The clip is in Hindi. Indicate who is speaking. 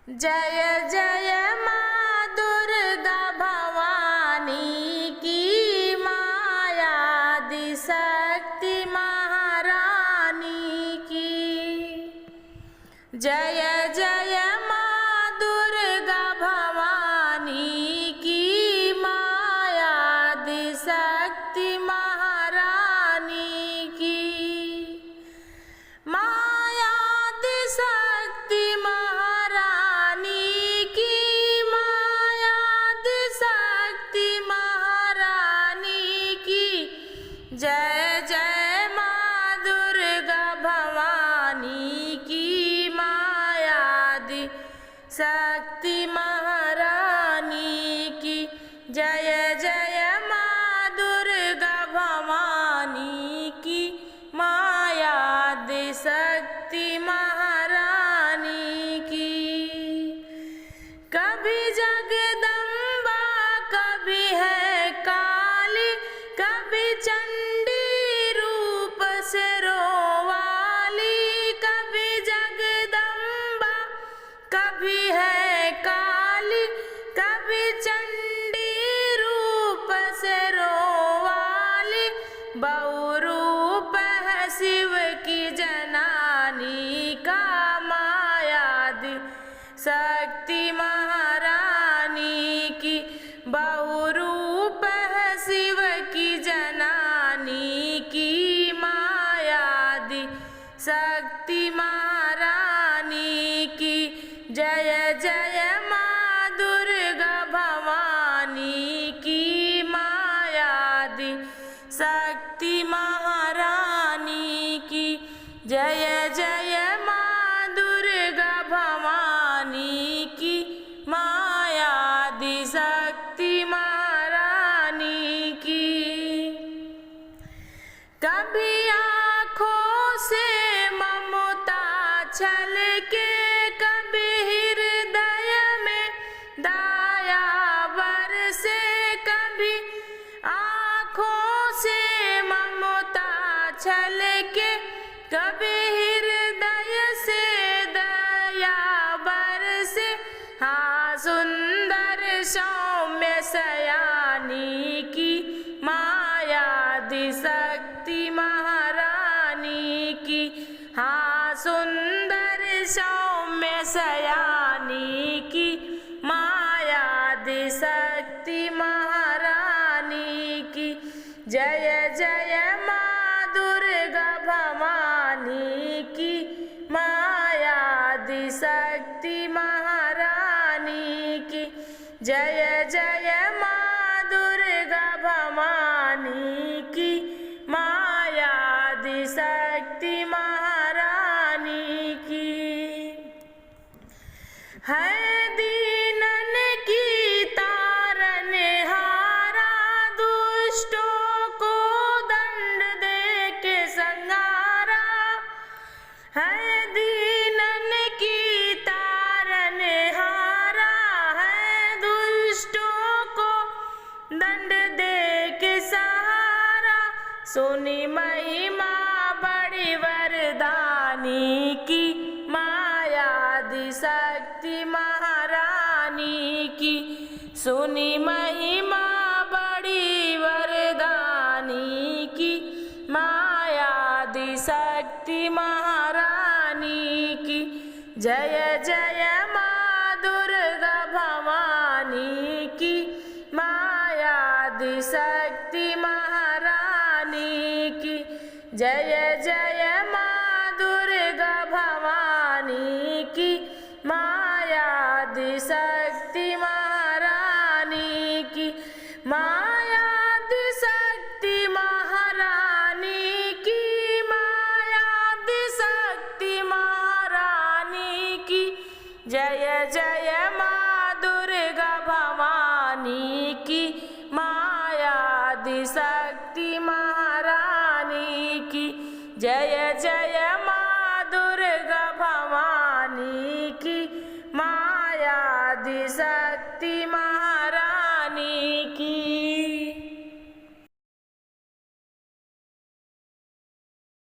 Speaker 1: जय जय माँ दुर्गा भवानी की मायादि शक्ति महारानी की। जय जय माँ दुर्गा भवानी की मायादि शक्ति महारानी की। मायादि शक्ति महारानी की, मायादि शक्ति महारानी की। जय जय माँ दुर्गा भवानी की मायादि शक्ति महारानी की। जय जय माँ दुर्गा भवानी की मायादि शक्ति महारानी की। कभी जगदम्बा कभी है काली, कभी चंडी रूप से रोवाली। कभी जगदम्बा कभी है काली, कभी चंडी रूप से रोवाली। बहुरूप है शिव की जनानी का मायादि शक्ति महारानी की। बहुरूप है शिव की जनानी की मायादि शक्ति महारानी की। जय जय माँ दुर्गा भवानी की मायादि शक्ति महारानी की। जय जय माँ दुर्गा भवानी की मायादि शक्ति महारानी की। कभी आँखों से ममता छलके, कभी हृदय में दया बरसे। कभी आँखों से ममता छलके, कभी हृदय से दया बरसे। हाँ सुंदर सौम्य सयानी की मायादि शक्ति महारानी की। हाँ सुंदर सौम्य सयानी की मायादि शक्ति महारानी की। जय जय माँ दुर्गा भवानी की मायादि शक्ति महारानी की। जय जय माँ दुर्गा भवानी की मायादि शक्ति महारानी की। है दीनन की तारनहारा, दुष्टों को दंड दे के संहारा। है दीनन की तारनहारा, है दुष्टों को दंड दे के सहारा। सुनी महिमा बड़ी वरदानी की मायादि शक्ति महारानी की। सुनी महिमा बड़ी वरदानी की मायादि शक्ति महारानी की। जय जय माँ दुर्गा भवानी की मायादि शक्ति महारानी की। जय जय माँ दुर्गा भवानी की मायादि शक्ति महारानी की। मायादि शक्ति महारानी की मायादि शक्ति महारानी की। जय